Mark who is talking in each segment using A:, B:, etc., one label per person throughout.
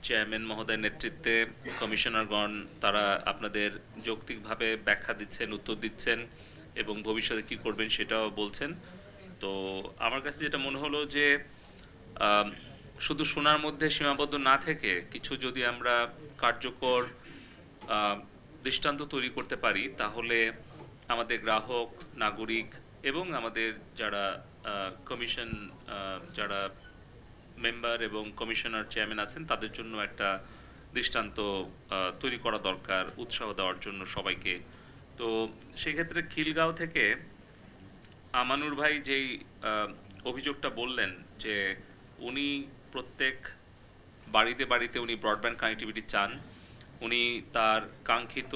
A: Chairman মহোদয়ের নেতৃত্বে কমিশনারগণ তারা আপনাদের যৌক্তিকভাবে ব্যাখ্যা দিচ্ছেন, উত্তর দিচ্ছেন এবং ভবিষ্যতে কী করবেন সেটাও বলছেন। তো আমার কাছে যেটা মনে হলো যে আম, শুধু শোনার মধ্যে সীমাবদ্ধ না থেকে কিছু যদি আমরা কার্যকর আহ, দৃষ্টান্ত তৈরি করতে পারি তাহলে আমাদের গ্রাহক, নাগরিক এবং আমাদের যারা কমিশন, যারা মেম্বার এবং কমিশনার চেয়ারম্যান আছেন তাদের জন্য একটা দৃষ্টান্ত তৈরি করা দরকার, উৎসাহ দেওয়ার জন্য সবাইকে। তো সেক্ষেত্রে খিলগাঁও থেকে আমানুর ভাই যেই অভিযোগটা বললেন যে উনি প্রত্যেক বাড়িতে বাড়িতে উনি ব্রডব্যান্ড কানেক্টিভিটি চান, উনি তার কাঙ্ক্ষিত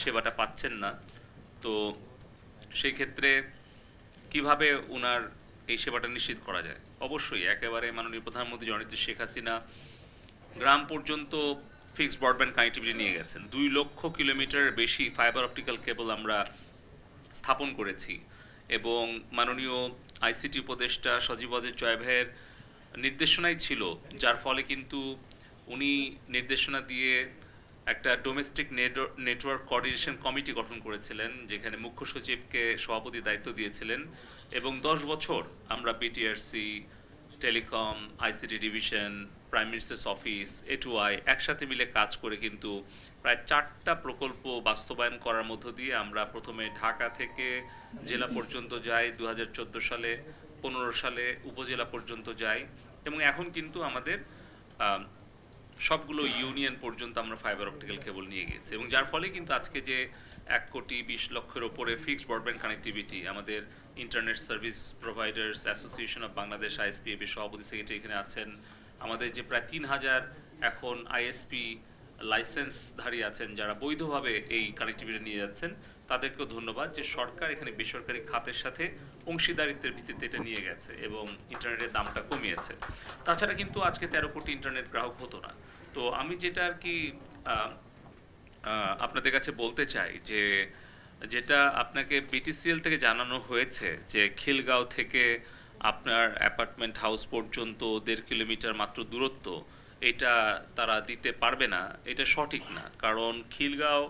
A: সেবাটা পাচ্ছেন না। তো সেই ক্ষেত্রে কিভাবে উনার এই সেবাটা নিশ্চিত করা যায়? অবশ্যই একেবারে মাননীয় প্রধানমন্ত্রী জননেত্রী শেখ হাসিনা গ্রাম পর্যন্ত ফিক্সড ব্রডব্যান্ড কানেক্টিভিটি নিয়ে গেছেন। 2 লক্ষ কিলোমিটারের বেশি ফাইবার অপটিক্যাল কেবল আমরা স্থাপন করেছি এবং মাননীয় আইসিটি উপদেষ্টা সজীব ওয়াজেদ জয় ভাইয়ের নির্দেশনাই ছিল, যার ফলে কিন্তু উনি নির্দেশনা দিয়ে একটা ডোমেস্টিক নেটওয়ার্ক কোঅর্ডিনেশন কমিটি গঠন করেছিলেন, যেখানে মুখ্য সচিবকে সভাপতি দায়িত্ব দিয়েছিলেন এবং 10 বছর আমরা BTRC, telecom, ICT division, prime ministers office, A two I একসাথে মিলে কাজ করে কিন্তু প্রায় 4টা প্রকল্প বাস্তবায়ন করার মধ্য দিয়ে আমরা প্রথমে ঢাকা থেকে জেলা পর্যন্ত যাই, 2014 সালে, 15 সালে উপজেলা পর্যন্ত যাই এবং এখন কিন্তু আমাদের সবগুলো ইউনিয়ন পর্যন্ত আমরা ফাইবার অপটিক্যাল কেবল নিয়ে গেছি এবং যার ফলে কিন্তু আজকে যে 1,20,00,000-এর ওপরে ফিক্সড ব্রডব্যান্ড কানেক্টিভিটি আমাদের internet service providers association of Bangladesh ISPAB সভাপতি সেক্রেটারি এখানে আছেন, আমাদের যে প্রায় 3,000 এখন আইএসপি লাইসেন্সধারী আছেন যারা বৈধভাবে এই কানেক্টিভিটি নিয়ে যাচ্ছেন, তাদেরকেও ধন্যবাদ যে সরকার এখানে বেসরকারি খাতের সাথে অংশীদারিত্বের ভিত্তিতে এটা নিয়ে গেছে এবং ইন্টারনেটের দামটা কমিয়েছে। তাছাড়া কিন্তু আজকে 13 কোটি ইন্টারনেট গ্রাহক হতো না। তো আমি যেটা আর কি আপনাদের কাছে বলতে চাই যে যেটা আপনাকে বিটিসিএল থেকে জানানো হয়েছে যে খিলগাঁও থেকে আপনার অ্যাপার্টমেন্ট হাউস পর্যন্ত 1.5 কিলোমিটার মাত্র দূরত্ব, এটা তারা দিতে পারবে না, এটা সঠিক না। কারণ খিলগাঁও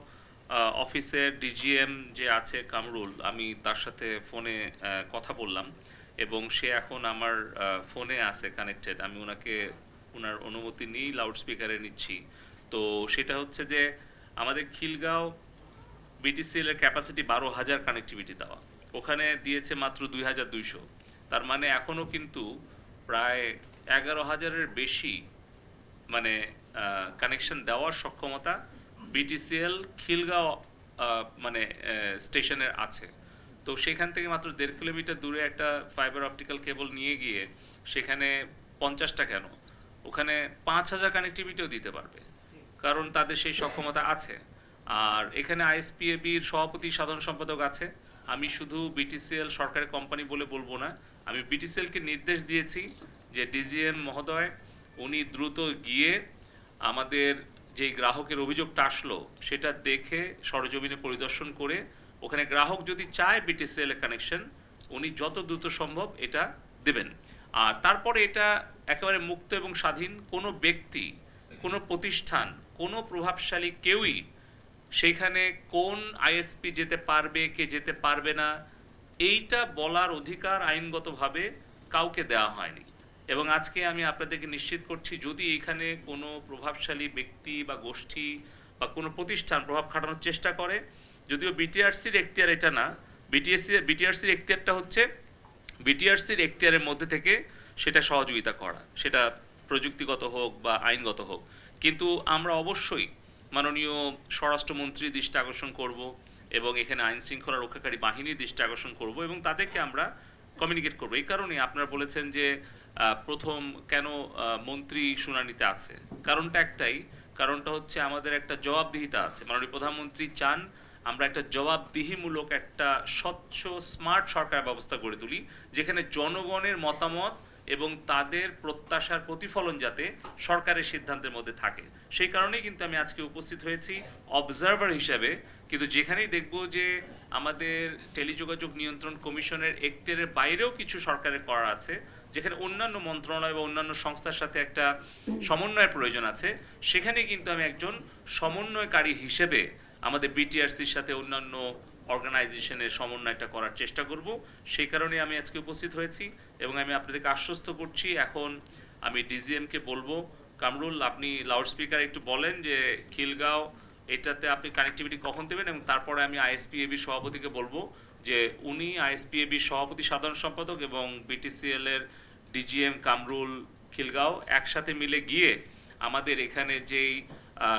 A: অফিসের ডিজিএম যে আছে কামরুল, আমি তার সাথে ফোনে কথা বললাম এবং সে এখন আমার ফোনে আছে কানেক্টেড, আমি ওনাকে ওনার অনুমতি নিয়েই লাউড স্পিকারে নিচ্ছি। তো সেটা হচ্ছে যে আমাদের খিলগাঁও বিটিসিএল এর ক্যাপাসিটি 12,000 কানেক্টিভিটি দেওয়া, ওখানে দিয়েছে মাত্র 2,200। তার মানে এখনো কিন্তু প্রায় 11,000-এর বেশি মানে কানেকশন দেওয়ার সক্ষমতা বিটিসিএল খিলগাঁও মানে স্টেশনের আছে। তো সেখান থেকে মাত্র 1.5 কিলোমিটার দূরে একটা ফাইবার অপটিক্যাল কেবল নিয়ে গিয়ে সেখানে 50টা কেন, ওখানে 5,000 কানেক্টিভিটিও দিতে পারবে, কারণ তাদের সেই সক্ষমতা আছে। আর এখানে আইএসপিএবির সভাপতি সাধারণ সম্পাদক আছে, আমি শুধু বিটিসিএল সরকারি কোম্পানি বলে বলবো না, আমি বিটিসিএলকে নির্দেশ দিয়েছি যে ডিজিএম মহোদয় উনি দ্রুত গিয়ে আমাদের যে গ্রাহকের অভিযোগটা আসলো সেটা দেখে সরজমিনে পরিদর্শন করে ওখানে গ্রাহক যদি চায় বিটিসিএল এর কানেকশন উনি যত দ্রুত সম্ভব এটা দেবেন। আর তারপরে এটা একেবারে মুক্ত এবং স্বাধীন, কোনো ব্যক্তি, কোনো প্রতিষ্ঠান, কোনো প্রভাবশালী কেউই সেইখানে কোন আইএসপি যেতে পারবে, কে যেতে পারবে না, এইটা বলার অধিকার আইনগতভাবে কাউকে দেওয়া হয়নি। এবং আজকে আমি আপনাদেরকে নিশ্চিত করছি যদি এখানে কোনো প্রভাবশালী ব্যক্তি বা গোষ্ঠী বা কোনো প্রতিষ্ঠান প্রভাব খাটানোর চেষ্টা করে, যদিও বিটিআরসির এখতিয়ার এটা না, বিটিআরসির এখতিয়ারটা হচ্ছে বিটিআরসির এখতিয়ারের মধ্যে থেকে সেটা সহযোগিতা করা, সেটা প্রযুক্তিগত হোক বা আইনগত হোক। কিন্তু আমরা অবশ্যই মাননীয় স্বরাষ্ট্রমন্ত্রীর দৃষ্টি আকর্ষণ করব এবং এখানে আইন শৃঙ্খলা রক্ষাকারী বাহিনীর দৃষ্টি আকর্ষণ করব এবং তাদেরকে আমরা কমিউনিকেট করবো। এই কারণে আপনারা বলেছেন যে প্রথম কেন মন্ত্রী শুনানিতে আছে, কারণটা একটাই, কারণটা হচ্ছে আমাদের একটা জবাবদিহিতা আছে। মাননীয় প্রধানমন্ত্রী চান আমরা একটা জবাবদিহিমূলক একটা স্বচ্ছ স্মার্ট সরকার ব্যবস্থা গড়ে তুলি, যেখানে জনগণের মতামত এবং তাদের প্রত্যাশার প্রতিফলন যাতে সরকারের সিদ্ধান্তের মধ্যে থাকে। সেই কারণেই কিন্তু আমি আজকে উপস্থিত হয়েছি অবজারভার হিসেবে, কিন্তু যেখানেই দেখব যে আমাদের টেলিযোগাযোগ নিয়ন্ত্রণ কমিশনের এখতিয়ারের বাইরেও কিছু সরকারের করার আছে, যেখানে অন্যান্য মন্ত্রণালয় বা অন্যান্য সংস্থার সাথে একটা সমন্বয়ের প্রয়োজন আছে, সেখানে কিন্তু আমি একজন সমন্বয়কারী হিসেবে আমাদের বিটিআরসির সাথে অন্যান্য অর্গানাইজেশনের সমন্বয়টা করার চেষ্টা করব। সেই কারণে আমি আজকে উপস্থিত হয়েছি এবং আমি আপনাদেরকে আশ্বস্ত করছি, এখন আমি ডিজিএমকে বলবো, কামরুল আপনি লাউডস্পিকার একটু বলেন যে খিলগাঁও এটাতে আপনি কানেক্টিভিটি কখন দেবেন, এবং তারপরে আমি আইএসপিএবি সভাপতিকে বলবো যে উনি আইএসপিএবি সভাপতি সাধারণ সম্পাদক এবং বিটিসিএল এর ডিজিএম কামরুল খিলগাঁও একসাথে মিলে গিয়ে আমাদের এখানে যেই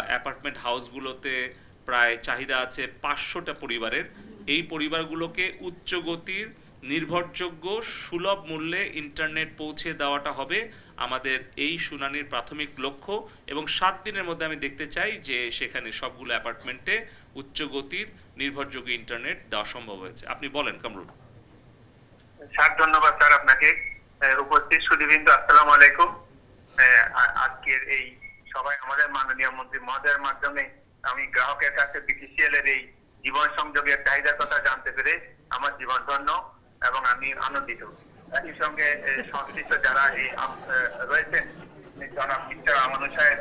A: অ্যাপার্টমেন্ট হাউসগুলোতে প্রায় চাহিদা আছে 500টা পরিবারের, এই পরিবারগুলোকে উচ্চ গতির নির্ভরযোগ্য সুলভ মূল্যে ইন্টারনেট পৌঁছে দেওয়াটা হবে আমাদের এই শুনানির প্রাথমিক লক্ষ্য। এবং 7 দিনের মধ্যে আমি দেখতে চাই যে সেখানে সবগুলো অ্যাপার্টমেন্টে উচ্চ গতির নির্ভরযোগ্য ইন্টারনেট দেওয়া সম্ভব হয়েছে। আপনি বলেন কামরুল।
B: স্যার ধন্যবাদ স্যার আপনাকে। উপস্থিত সুধীবৃন্দ আসসালামু আলাইকুম। আজকের এই সবাই আমাদের মাননীয় মন্ত্রী মহোদয়ের মাধ্যমে আমি গ্রাহকের কাছে বিটিসিএল এর এই জীবন সংযোগের চাহিদার কথা জানতে পেরে আমার জীবন ধন্য এবং আমি আনন্দিত। একই সঙ্গে সংশ্লিষ্ট যারা এই রয়েছেন, জনাব মিস্টার আমানু সাহেব,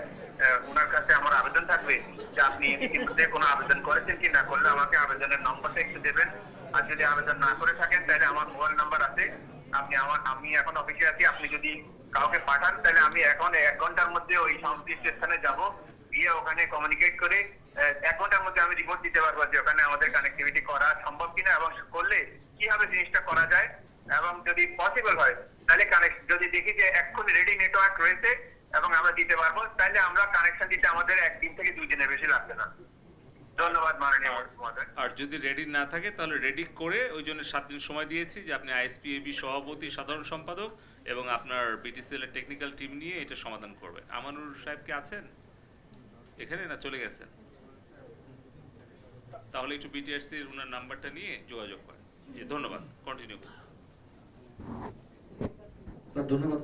B: ওনার কাছে আমার আবেদন থাকবে যে আপনি ইতিমধ্যে কোনো আবেদন করেছেন কি না করলে আমাকে আবেদনের নম্বরটা একটু দেবেন। আর যদি আবেদন না করে থাকেন তাহলে আমার মোবাইল নাম্বার আছে, আমি এখন অফিসে আছি, আপনি যদি কাউকে পাঠান তাহলে আমি এখন 1 ঘন্টার মধ্যে ওই সংশ্লিষ্ট স্থানে যাব, গিয়ে ওখানে কমিউনিকেট করে 1 ঘন্টার মধ্যে আমি রিপোর্ট দিতে পারবো যে ওখানে আমাদের কানেক্টিভিটি করা সম্ভব কিনা এবং করলে কিভাবে জিনিসটা করা যায়। এবং যদি পসিবল হয় তাহলে যদি দেখি যে এক্ষুনি রেডি নেটওয়ার্ক রয়েছে এবং আমরা দিতে পারবো, তাহলে আমরা কানেকশন দিতে আমাদের 1 দিন থেকে 2 দিনের বেশি লাগবে না। ধন্যবাদ মাননীয় মহোদয়।
A: আর যদি রেডি না থাকে তাহলে রেডি করে, ওই জন্য 7 দিন সময় দিয়েছি যে আপনি আইএসপিএবি সভাপতি সাধারণ সম্পাদক এবং আপনার বিটিসিএল এর টেকনিক্যাল টিম নিয়ে এটা সমাধান করবেন। আমানুর সাহেব কি আছেন এখানে, না চলে গেছেন? তাহলে একটু বিটিআরসি এর ওনার নাম্বারটা নিয়ে যোগাযোগ করেন। জি ধন্যবাদ, কন্টিনিউ করুন।
C: স্যার ধন্যবাদ।